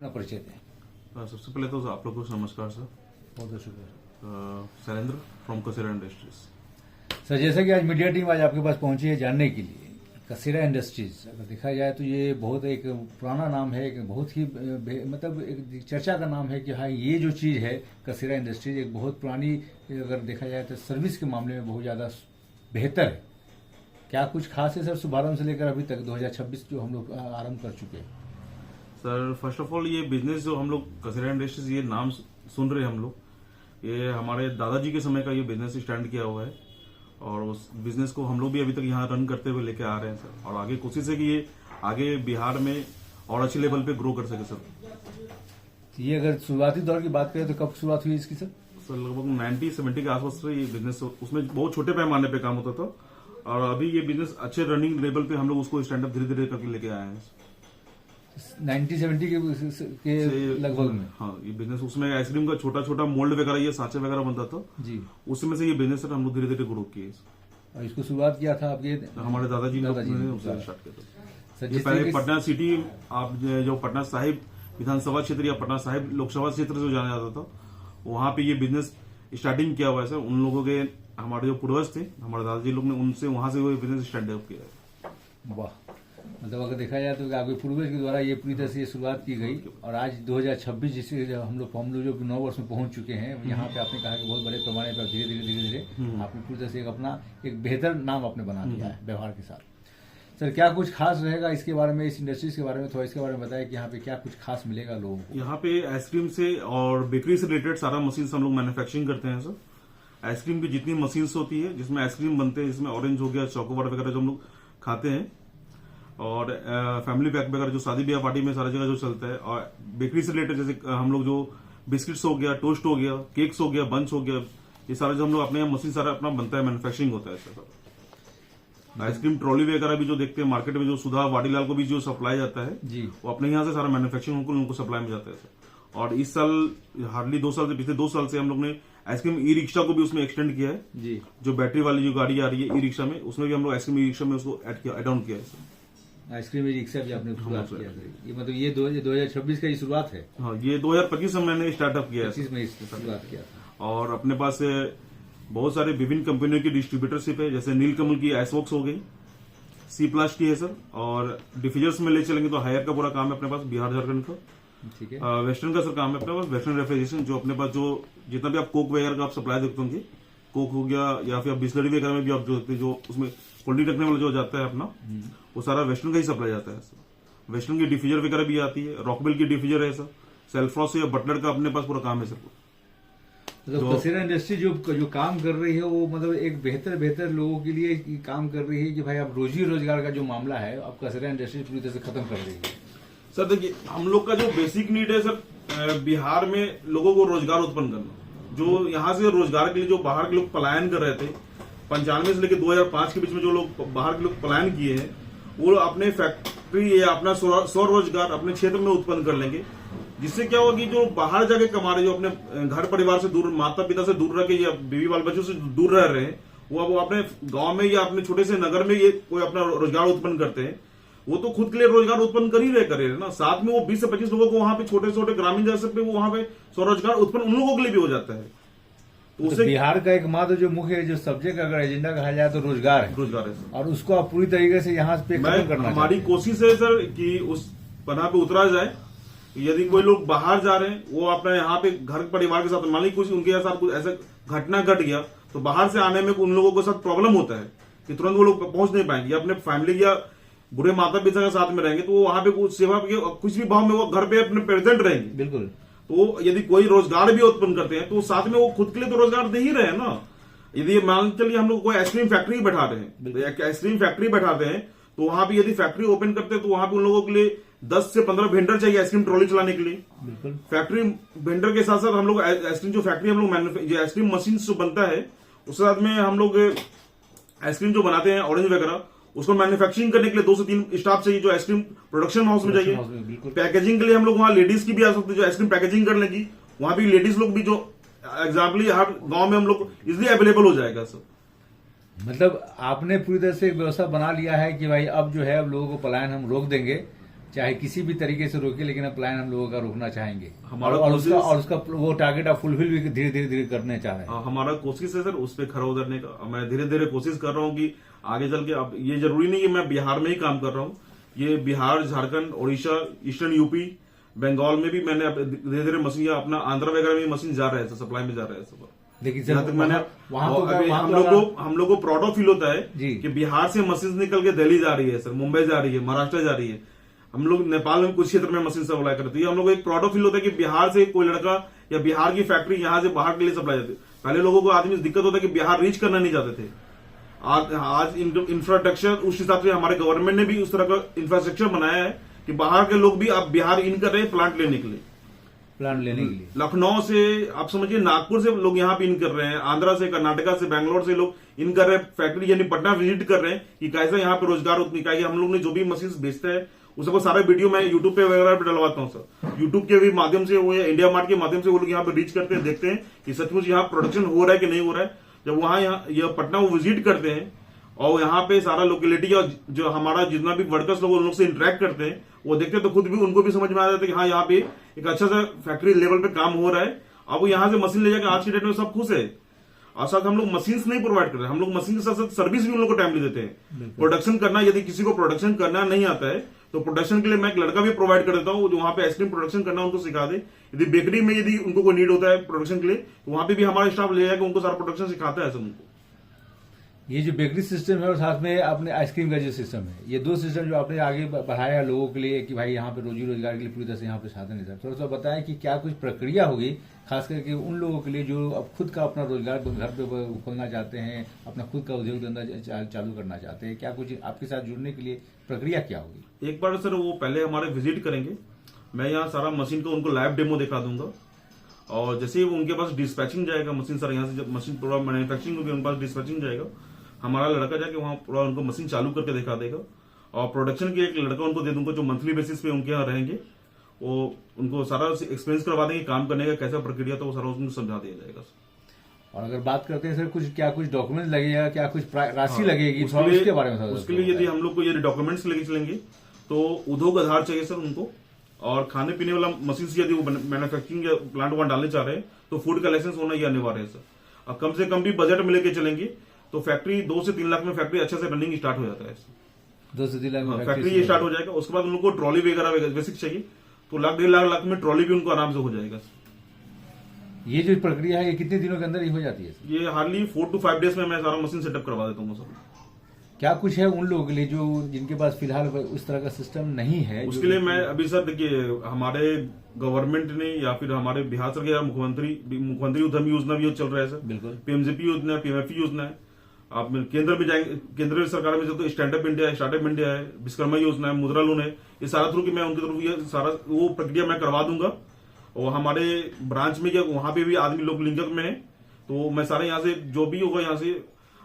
अपना परिचय दें। सबसे पहले तो आप लोगों को नमस्कार सर। बहुत बहुत शुक्रिया Shailendra from Kasera industries. Sir. जैसा कि आज मीडिया टीम आज आपके पास पहुंची है जानने के लिए, कसेरा इंडस्ट्रीज अगर देखा जाए तो ये बहुत एक पुराना नाम है, एक बहुत ही मतलब एक चर्चा का नाम है कि हाँ ये जो चीज़ है कसेरा इंडस्ट्रीज एक बहुत पुरानी, अगर देखा जाए तो सर्विस के मामले में बहुत ज़्यादा बेहतर है। क्या कुछ खास है सर शुभारंभ से लेकर अभी तक 2026 जो हम लोग आरंभ कर चुके हैं? सर फर्स्ट ऑफ ऑल ये बिजनेस जो हम लोग कसेरा इंडस्ट्रीज ये नाम सुन रहे हैं हम लोग, ये हमारे दादाजी के समय का ये बिजनेस स्टार्ट किया हुआ है और उस बिजनेस को हम लोग भी अभी तक यहाँ रन करते हुए लेके आ रहे हैं सर। और आगे कोशिश है कि ये आगे बिहार में और अच्छे लेवल पे ग्रो कर सके सर। ये अगर शुरुआती दौर की बात करें तो कब शुरुआत हुई इसकी सर? सर लगभग 90-70 के आसपास से ये बिजनेस, उसमें बहुत छोटे पैमाने पे काम होता था और अभी ये बिजनेस अच्छे रनिंग लेवल पे हम लोग उसको स्टैंड अप धीरे धीरे करके लेके आए हैं 90-70 के लगभग में। हाँ ये बिजनेस, उसमें आइसक्रीम का छोटा छोटा मोल्ड वगैरह ये सांचे वगैरह बनता था जी, उसमें से ये बिजनेस हम लोग धीरे धीरे ग्रो किए। और इसको शुरुआत किया था आपके हमारे दादाजी ने स्टार्ट किया था। ये पहले पटना सिटी, आप जो पटना साहिब विधानसभा क्षेत्र या पटना साहिब लोकसभा क्षेत्र से जाना जाता था, वहां पे ये बिजनेस स्टार्टिंग किया हुआ है सर। उन लोगों के, हमारे जो पूर्वज थे हमारे दादाजी लोग ने, उनसे वहां से वो बिजनेस स्टार्ट किया है। वाह, मतलब अगर देखा जाए तो आपके पूर्वज के द्वारा ये पूरी तरह से शुरुआत की गई और आज 2026 जिससे हम लोग जो 9 वर्ष में पहुंच चुके हैं, यहाँ पे आपने कहा कि बहुत बड़े पैमाने पर धीरे धीरे आपने पूरी तरह से अपना एक बेहतर नाम आपने बना लिया है व्यवहार के साथ। सर क्या कुछ खास रहेगा इसके बारे में, इस इंडस्ट्रीज के बारे में थोड़ा इसके बारे में बताएं कि यहाँ पे क्या कुछ खास मिलेगा लोगों को? यहाँ पे आइसक्रीम से और बेकरी से रिलेटेड सारा मशीन हम लोग मैन्युफैक्चरिंग करते हैं सर। आइसक्रीम की जितनी मशीन्स होती है जिसमें आइसक्रीम बनते हैं, जिसमें ऑरेंज हो गया, चॉकोबार वगैरह जो हम लोग खाते हैं, और फैमिली पैक वगैरह जो शादी ब्याह पार्टी में सारी जगह जो चलता है, और बेकरी से रिलेटेड जैसे हम लोग जो बिस्किट्स हो गया, टोस्ट हो गया, केक्स हो गया, बंच हो गया, ये सारा जो हम लोग अपने यहाँ मशीन सारा अपना बनता है, मैन्युफैक्चरिंग होता है सर। आइसक्रीम ट्रॉली वगैरह भी जो देखते हैं मार्केट में, जो सुधा वाडीलाल को भी जो सप्लाई जाता है जी, वो अपने यहाँ से सारा मैन्युफैक्चरिंग उनको सप्लाई में जाता है सर। और इस साल हार्डली 2 साल से, पिछले 2 साल से हम लोग ने आइसक्रीम ई रिक्शा को भी उसमें एक्सटेंड किया है जी। जो बैटरी वाली जो गाड़ी आ रही है ई रिक्शा में, उसमें भी हम लोग आइसक्रीम ई रिक्शा में उसको एड ऑन किया है सर। आइसक्रीम ई रिक्शा भी आपने शुरुआत किया है, ये मतलब ये 2026 का ही शुरुआत है? हाँ, ये 2025 में मैंने स्टार्टअप किया है, 25 में शुरुआत किया था। और अपने पास बहुत सारे विभिन्न कंपनियों की डिस्ट्रीब्यूटरशिप है, जैसे नीलकमल की आइसवॉक्स हो गई, सी प्लास की है सर, और डिफ्यूजर्स में ले चलेंगे तो हायर का पूरा काम है अपने पास बिहार झारखंड का। ठीक है। वेस्टर्न का सर काम है अपने पास, वेस्टर्न रेफ्रिजरेशन, जो अपने पास जो जितना भी आप कोक वगैरह का आप सप्लाई देखते होंगे, कोक हो गया या फिर बिस्लरी वगैरह में भी आप जो देखते हैं, जो उसमें कोल्ड ड्रिंक रखने वाला जो जाता है अपना, वो सारा वेस्टर्न का ही सप्लाई जाता है सर। वेस्टर्न की डिफ्यूजर वगैरह भी आती है, रॉकवेल की डिफ्यूजर है सर, सेल्फ्रॉस या बटलर का अपने पास पूरा काम है सर। मतलब कसेरा इंडस्ट्री जो काम कर रही है वो मतलब एक बेहतर लोगों के लिए काम कर रही है कि भाई अब रोजी रोजगार का जो मामला है अब कसेरा इंडस्ट्री पूरी तरह से खत्म कर रही है सर। देखिए हम लोग का जो बेसिक नीड है सर, बिहार में लोगों को रोजगार उत्पन्न करना। जो यहाँ से रोजगार के लिए जो बाहर के लोग पलायन कर रहे थे 95 से लेकर 2005 के बीच में, जो लोग बाहर के लोग पलायन किए हैं, वो अपने फैक्ट्री या अपना स्वरोजगार अपने क्षेत्र में उत्पन्न कर लेंगे, जिससे क्या होगा कि जो बाहर जाके कमा रहे, जो अपने घर परिवार से दूर, माता पिता से दूर रह के या बीवी बाल बच्चों से दूर रह रहे हैं, वो अपने गांव में या अपने छोटे से नगर में ये कोई अपना रोजगार उत्पन्न करते हैं, वो तो खुद के लिए रोजगार उत्पन्न कर ही रहे ना, साथ में वो 20 से 25 लोगों को वहां पे छोटे छोटे ग्रामीण जैसे पे वो वहां पे स्वरोजगार उत्पन्न उन लोगों के लिए भी हो जाता है। तो बिहार का एकमात्र जो मुख्य जो सब्जेक्ट अगर एजेंडा कहा जाए तो रोजगार है सर, और उसको आप पूरी तरीके से यहाँ पे खत्म करना। हमारी कोशिश है सर कि उस पन्ना पे उतरा जाए। यदि कोई लोग बाहर जा रहे हैं, वो अपने यहाँ पे घर परिवार के साथ, मान लीजिए कुछ उनके साथ कुछ ऐसा घटना घट गया तो बाहर से आने में उन लोगों के साथ प्रॉब्लम होता है कि तुरंत वो लोग पहुंच नहीं पाएंगे, अपने फैमिली या बुरे माता पिता के साथ में रहेंगे, तो वो वहां पे कुछ सेवा कुछ भी भाव में वो घर पे अपने प्रेजेंट रहेंगे। बिल्कुल। तो यदि कोई रोजगार भी उत्पन्न करते हैं तो साथ में वो खुद के लिए तो रोजगार दे ही रहे हैं ना। यदि मान चलिए हम लोग कोई आइसक्रीम फैक्ट्री बैठा रहे हैं, आइसक्रीम फैक्ट्री बैठाते हैं, तो वहां पे यदि फैक्ट्री ओपन करते हैं तो वहां पे उन लोगों के लिए 10 से 15 वेंडर चाहिए आइसक्रीम ट्रॉली चलाने के लिए। बिल्कुल। फैक्ट्री वेंडर के साथ साथ हम लोग आइसक्रीम जो फैक्ट्री हम लोग आइसक्रीम मशीन जो बनता है, उसके साथ में हम लोग आइसक्रीम जो बनाते हैं ऑरेंज वगैरह, उसको मैन्युफैक्चरिंग करने के लिए 2 से 3 स्टाफ चाहिए जो आइसक्रीम प्रोडक्शन हाउस में चाहिए। पैकेजिंग के लिए हम लोग वहां लेडीज की भी आ सकते हैं जो आइसक्रीम पैकेजिंग करने की, वहां भी लेडीज लोग भी जो एग्जाम्पली हर गांव में हम लोग इजिली अवेलेबल हो जाएगा सर। मतलब आपने पूरी तरह से एक व्यवस्था बना लिया है कि भाई अब जो है अब लोगों को पलायन हम रोक देंगे चाहे किसी भी तरीके से रोके, लेकिन अब प्लान हम लोगों का रोकना चाहेंगे। हमारा और कोशिश- उसका वो टारगेट आप फुलफिल भी धीरे धीरे करने चाह रहे हैं। हमारा कोशिश है सर उस पर खरा उतरने का। मैं धीरे धीरे कोशिश कर रहा हूँ कि आगे चल के, अब ये जरूरी नहीं कि मैं बिहार में ही काम कर रहा हूँ, ये बिहार, झारखंड, उड़ीसा, ईस्टर्न यूपी, बंगाल में भी मैंने धीरे धीरे मशीन, या अपना आंध्र वगैरह में मशीन जा रहा है, सप्लाई में जा रहा है सब। लेकिन जहाँ तक मैंने वहां अभी हम लोग को प्राउड ऑफ फील होता है कि बिहार से मशीन निकल के दिल्ली जा रही है सर, मुंबई जा रही है, महाराष्ट्र जा रही है। हम लोग नेपाल में कुछ क्षेत्र में मशीन सप्लाई करते हैं। हम लोग को एक प्राउड ऑफ फील होता है कि बिहार से कोई लड़का या बिहार की फैक्ट्री यहाँ से बाहर के लिए सप्लाई जाती है। पहले लोगों को आदमी दिक्कत होता है कि बिहार रीच करना नहीं चाहते थे। आज इंफ्रास्ट्रक्चर उस हिसाब से हमारे गवर्नमेंट ने भी उस तरह का इंफ्रास्ट्रक्चर बनाया है कि बाहर के लोग भी अब बिहार इन कर रहे हैं प्लांट लेने के लिए। लखनऊ से आप समझिए, नागपुर से लोग यहाँ पे इन कर रहे हैं, आंध्रा से, कर्नाटका से, बैंगलोर से लोग इन कर रहे हैं फैक्ट्री, यानी पटना विजिट कर रहे हैं कि कैसे यहाँ पे रोजगार उतनी का। हम लोग ने जो भी मशीन बेचते हैं उसको सारा वीडियो मैं यूट्यूब पे वगैरह पे डलवाता हूँ सर। यूट्यूब के भी माध्यम से वो, या इंडिया मार्ट के माध्यम से वो लोग यहाँ पे रीच करते हैं, देखते हैं कि सचमुच यहाँ प्रोडक्शन हो रहा है कि नहीं हो रहा है। जब वहां यहाँ पटना वो विजिट करते हैं और यहाँ पे सारा लोकेलिटी और जो हमारा जितना भी वर्कर्स लोग उन लोग से इंटरेक्ट करते हैं, वो देखते हैं तो खुद भी उनको भी समझ में आ जाता है कि हाँ यहाँ पे एक अच्छा सा फैक्ट्री लेवल पे काम हो रहा है। अब वो यहाँ से मशीन ले जाकर आज की डेट में सब खुश है। और साथ हम लोग मशीन नहीं प्रोवाइड कर रहे हैं, हम लोग मशीन के साथ साथ सर्विस भी उन लोग को टाइमली देते हैं। प्रोडक्शन करना, यदि किसी को प्रोडक्शन करना नहीं आता है तो प्रोडक्शन के लिए मैं एक लड़का भी प्रोवाइड कर देता हूँ जो वहाँ पे आइसक्रीम प्रोडक्शन करना उनको सिखा दे। यदि बेकरी में यदि उनको कोई नीड होता है प्रोडक्शन के लिए तो वहाँ पे भी हमारा स्टाफ ले जाकर उनको सारा प्रोडक्शन सिखाता है सब उनको। ये जो बेकरी सिस्टम है और साथ में आपने आइसक्रीम का जो सिस्टम है, ये दो सिस्टम जो आपने आगे बढ़ाया लोगों के लिए कि भाई यहाँ पे रोजी रोजगार के लिए पूरी तरह से यहाँ पे साधन है। थोड़ा सा बताएं कि क्या कुछ प्रक्रिया होगी खास करके उन लोगों के लिए जो अब खुद का अपना रोजगार घर पे खोलना चाहते हैं, अपना खुद का उद्योग धंधा चालू करना चाहते हैं, क्या कुछ आपके साथ जुड़ने के लिए प्रक्रिया क्या होगी? एक बार सर वो पहले हमारे विजिट करेंगे, मैं यहाँ सारा मशीन को उनको लाइव डेमो दिखा दूंगा और जैसे ही उनके पास डिस्पैचिंग जाएगा मशीन, सर यहाँ से जब मशीन पूरा मैन्युफैक्चरिंग होगी उनके पास डिस्पैचिंग जाएगा, हमारा लड़का जाके वहाँ पूरा उनको मशीन चालू करके दिखा देगा और प्रोडक्शन के एक लड़का उनको दे दूंगा जो मंथली बेसिस पे उनके यहाँ रहेंगे। वो उनको सारा एक्सपीरियंस करवा देंगे काम करने का कैसा प्रक्रिया, तो वो सारा उनको समझा दिया जाएगा। और अगर बात करते हैं सर कुछ डॉक्यूमेंट लगेगा, क्या कुछ राशि लगेगी, उसके बारे में उसके लिए यदि हम लोग को यदि डॉक्यूमेंट्स लेके चलेंगे तो उद्योग आधार चाहिए सर उनको, और खाने पीने वाला मशीन से यदि वो मैन्युफैक्चरिंग या प्लांट वहां डालने चाह रहे हैं तो फूड का लाइसेंस होना ही अनिवार्य है सर। और कम से कम भी बजट में लेके चलेंगे तो फैक्ट्री 2 से 3 लाख में फैक्ट्री अच्छे से रनिंग स्टार्ट हो जाता है। 2 से 3 लाख में फैक्ट्री ये स्टार्ट हो जाएगा। उसके बाद उनको ट्रॉली वगैरह बेसिक चाहिए तो लाख 1.5 लाख में ट्रॉली भी उनको आराम से हो जाएगा। ये जो प्रक्रिया है ये कितने दिनों के अंदर ही हो जाती है? ये हार्डली 4 to 5 डेज में मैं सारा मशीन सेटअप करवा देता हूँ सर। क्या कुछ है उन लोगों के लिए जो जिनके पास फिलहाल उस तरह का सिस्टम नहीं है? उसके लिए मैं अभी सर देखिए हमारे गवर्नमेंट ने या फिर हमारे बिहार सरकार मुख्यमंत्री उद्यमी योजना भी चल रहा है सर। बिल्कुल। पीएमजेपी योजना है, पीएमएफई योजना है। आप केंद्र में जाएंगे, केंद्र सरकार में तो स्टैंडअप इंडिया है, स्टार्टअप इंडिया है, विश्वकर्मा योजना है, मुद्रा लोन है, ये सारा थ्रू की मैं उनकी तरफ ये सारा वो प्रक्रिया मैं करवा दूंगा। और हमारे ब्रांच में क्या वहां पे भी आदमी लोग लिंकअप में है तो मैं सारे यहाँ से जो भी होगा यहाँ से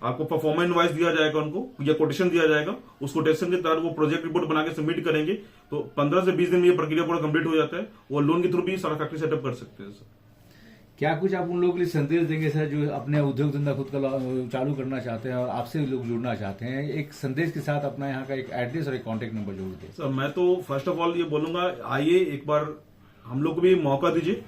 आपको परफॉर्मेंस वाइज दिया जाएगा उनको या कोटेशन दिया जाएगा। उस कोटेशन के तहत वो प्रोजेक्ट रिपोर्ट बना के सबमिट करेंगे तो 15 से 20 दिन में ये प्रक्रिया पूरा कंप्लीट हो जाता है। वो लोन के थ्रू भी सारा फैक्ट्री सेटअप कर सकते हैं सर। क्या कुछ आप उन लोगों के लिए संदेश देंगे सर जो अपने उद्योग धंधा खुद का चालू करना चाहते हैं और आपसे लोग जुड़ना चाहते हैं? एक संदेश के साथ अपना यहाँ का एक एड्रेस और एक कॉन्टेक्ट नंबर जोड़ दें। सर मैं तो फर्स्ट ऑफ ऑल ये बोलूंगा, आइए एक बार हम लोग को भी मौका दीजिए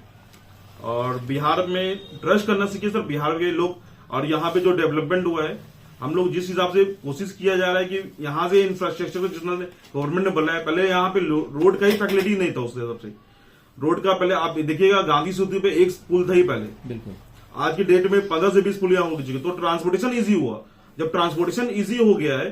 और बिहार में ट्रस्ट करना सीखिए सर। बिहार के लोग और यहाँ पे जो डेवलपमेंट हुआ है, हम लोग जिस हिसाब से कोशिश किया जा रहा है कि यहाँ से इंफ्रास्ट्रक्चर जितना गवर्नमेंट ने बनाया है, पहले यहाँ पे रोड का ही फैसिलिटी नहीं था। उस हिसाब से रोड का पहले आप देखिएगा गांधी सेतु पे एक पुल था ही पहले, बिल्कुल। आज की डेट में 15 से 20 पुल यहाँ हो चुके, तो ट्रांसपोर्टेशन इजी हुआ। जब ट्रांसपोर्टेशन इजी हो गया है,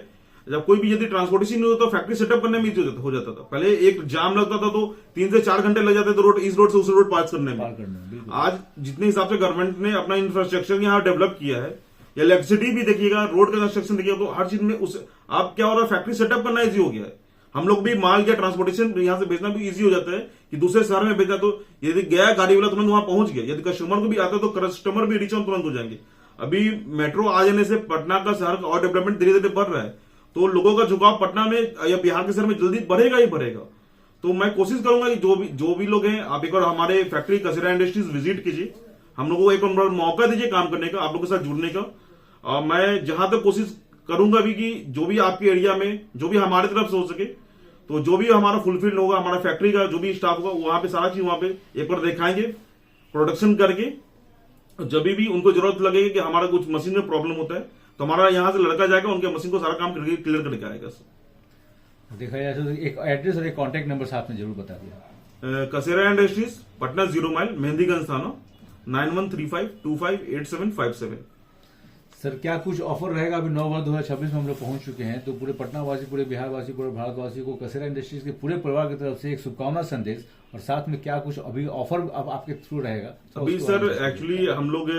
जब कोई भी यदि ट्रांसपोर्टेशन नहीं होता तो फैक्ट्री सेटअप करने में इजी हो जाता था। पहले एक जाम लगता था तो 3 से 4 घंटे लग जाते थे रोड, इस रोड से उस रोड पास करने में। आज जितने हिसाब से गवर्नमेंट ने अपना इंफ्रास्ट्रक्चर यहाँ डेवलप किया है, इलेक्ट्रिसिटी भी देखिएगा, रोड का कंस्ट्रक्शन देखिएगा, तो हर चीज में उस आप क्या हो रहा है, फैक्ट्री सेटअप करना इजी हो गया है। हम लोग भी माल या ट्रांसपोर्टेशन यहाँ से भेजना भी इजी हो जाता है कि दूसरे शहर में भेजना, तो यदि गया गाड़ी वाला तुरंत वहां पहुंच गया, यदि कस्टमर को भी आता तो कस्टमर भी रीच ऑन तुरंत हो जाएंगे। अभी मेट्रो आ जाने से पटना का शहर का और डेवलपमेंट धीरे धीरे बढ़ रहा है, तो लोगों का झुकाव पटना में या बिहार के शहर में जल्दी बढ़ेगा ही बढ़ेगा। तो मैं कोशिश करूंगा कि जो भी लोग हैं, आप एक बार हमारे फैक्ट्री कसेरा इंडस्ट्रीज विजिट कीजिए, हम लोगों को एक बार मौका दीजिए काम करने का, आप लोगों के साथ जुड़ने का। मैं जहां तक कोशिश करूंगा भी कि जो भी आपके एरिया में जो भी हमारे तरफ से हो सके तो जो भी हमारा फुलफिल होगा, हमारा फैक्ट्री का जो भी स्टाफ होगा, वहां पे सारा चीज वहां पे एक बार दिखाएंगे प्रोडक्शन करके। जब भी उनको जरूरत लगेगी कि हमारा कुछ मशीन में प्रॉब्लम होता है, तो हमारा यहाँ से लड़का जाएगा, उनके मशीन को सारा काम क्लियर करके आएगा सर। देखा जाए तो एक एड्रेस और एक कॉन्टैक्ट नंबर साथ में जरूर बता दिया। कसेरा इंडस्ट्रीज, पटना 0 माइल, मेहंदीगंज थाना, 9135258757। सर क्या कुछ ऑफर रहेगा? अभी 9/2026 में हम लोग पहुंच चुके हैं, तो पूरे पटना वासी, पूरे बिहार वासी, पूरे भारतवासी को कसेरा इंडस्ट्रीज के पूरे परिवार की तरफ से एक शुभकामना संदेश, और साथ में क्या कुछ अभी ऑफर अब आपके थ्रू रहेगा? अभी सर एक्चुअली हम लोग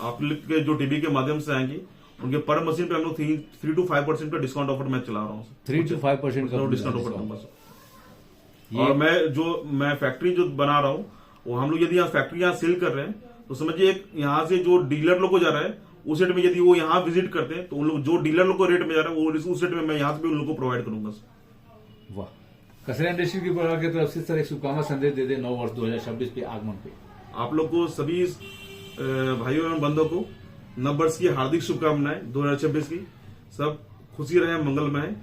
आप लोग के जो टीवी के माध्यम से आएंगे, उनके पर मशीन पे हम लोग 3 to 5% का डिस्काउंट ऑफर मैं चला रहा हूँ। 3 to 5% का डिस्काउंट ऑफर दूंगा सर। और मैं फैक्ट्री जो बना रहा हूँ, वो हम लोग यदि यहाँ फैक्ट्री यहाँ सेल कर रहे हैं, तो समझिए एक यहाँ से जो डीलर लोग को जा रहा है, उस रेट में यदि वो यहाँ विजिट करते हैं, तो उन लोग जो डीलर लोग को रेट में जा रहा है, वो उस रेट में मैं यहाँ से भी उन लोग को प्रोवाइड करूंगा सर। वाह, कसेरा इंडस्ट्री की परिवार की तरफ से सर एक शुभकामना संदेश दे दे 9 वर्ष 2026 पे आगमन पे। आप लोग को सभी भाइयों एवं बंधुओं को नव वर्ष की हार्दिक शुभकामनाएं 2026 की। सब खुशी रहे, मंगलमय,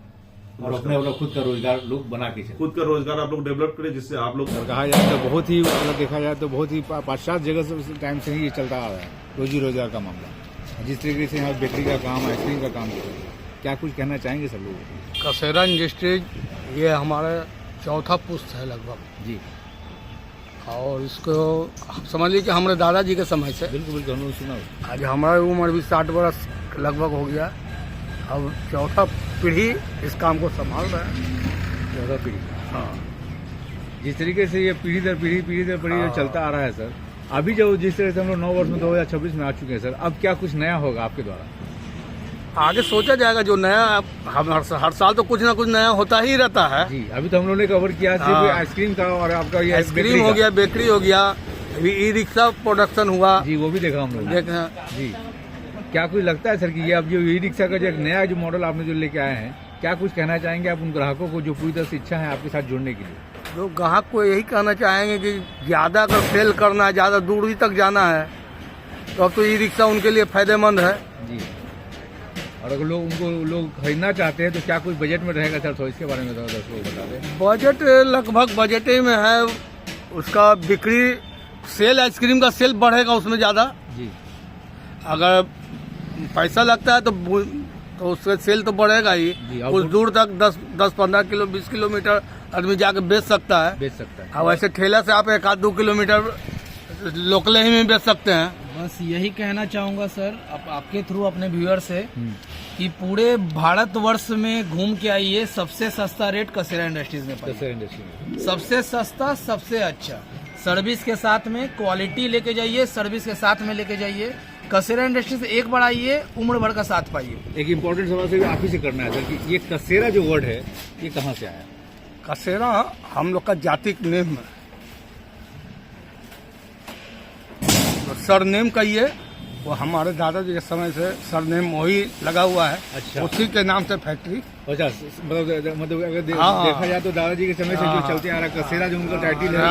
और अपना खुद का रोजगार लोग बना के चले, खुद का रोजगार आप लोग डेवलप करें, जिससे आप लोग कहा जाए तो बहुत ही, अगर देखा जाए तो बहुत ही पाश्चात्य जगह से उस टाइम से ही ये चलता आ रहा है रोजी रोजगार का मामला। जिस तरीके से यहाँ बेकरी का काम, आइसक्रीम का काम कर रहे हैं, क्या कुछ कहना चाहेंगे सब लोग? कसेरा इंडस्ट्रीज ये हमारा चौथा पुश्त है लगभग जी, और इसको समझ लीजिए कि हमारे दादाजी के समय से, बिल्कुल बिल्कुल हम लोग सुना। आज हमारी उम्र भी 60 वर्ष लगभग हो गया। अब चौथा पीढ़ी इस काम को संभाल रहा है। चौथा पीढ़ी। हाँ, जिस तरीके से ये पीढ़ी दर पीढ़ी जो चलता आ रहा है सर, अभी जो जिस तरह से हम लोग 9 वर्ष में 2026 में आ चुके हैं सर, अब क्या कुछ नया होगा आपके द्वारा? आगे सोचा जाएगा जो नया। हम हर साल तो कुछ ना कुछ नया होता ही रहता है। जी, अभी तो हम लोग ने कवर किया सिर्फ आइसक्रीम का, और आपका ये आइसक्रीम हो गया, बेकरी हो गया, अभी ई रिक्शा प्रोडक्शन हुआ जी, वो भी देखा हम लोग देखें जी। क्या कुछ लगता है सर कि ये अब जो ई रिक्शा का जो एक नया जो मॉडल आपने जो लेके आए हैं, क्या कुछ कहना चाहेंगे आप उन ग्राहकों को जो पूरी तरह से इच्छा है आपके साथ जुड़ने के लिए? जो ग्राहक को यही कहना चाहेंगे कि ज़्यादा अगर सेल करना है, ज़्यादा दूरी तक जाना है, तो अब तो ई रिक्शा उनके लिए फायदेमंद है जी। और अगर लोग खरीदना चाहते हैं तो क्या कुछ बजट में रहेगा सर? तो इसके बारे में दर्शकों को बता दें। बजट लगभग बजट ही में है। उसका बिक्री सेल, आइसक्रीम का सेल बढ़ेगा उसमें ज़्यादा जी। अगर पैसा लगता है तो उसका सेल तो बढ़ेगा ही। कुछ दूर तक 10-15 किलो 20 किलोमीटर आदमी जाके बेच सकता है। और वैसे ठेला से आप 1-2 किलोमीटर लोकले ही में बेच सकते हैं। बस यही कहना चाहूँगा सर आपके थ्रू अपने व्यूअर से कि पूरे भारतवर्ष में घूम के आइए, सबसे सस्ता रेट कसेरा इंडस्ट्रीज में पाइए। सबसे सस्ता, सबसे अच्छा सर्विस के साथ में, क्वालिटी लेके जाइए, सर्विस के साथ में लेके जाइए। कसेरा इंडस्ट्रीज एक बार आइए, उम्र भर का साथ पाइए। एक इम्पोर्टेंट सवाल से आप ही से करना है सर कि ये कसेरा जो वर्ड है ये कहाँ से आया? कसेरा हम लोग का जातिक नेम है, तो सरनेम का ये वो हमारे दादाजी के समय से सरनेम वही लगा हुआ है। अच्छा, उसी के नाम से फैक्ट्री। अच्छा, मतलब अगर देखा जाए तो दादाजी के समय से जो चलते आ रहा है कसेरा जो उनका टाइटल है।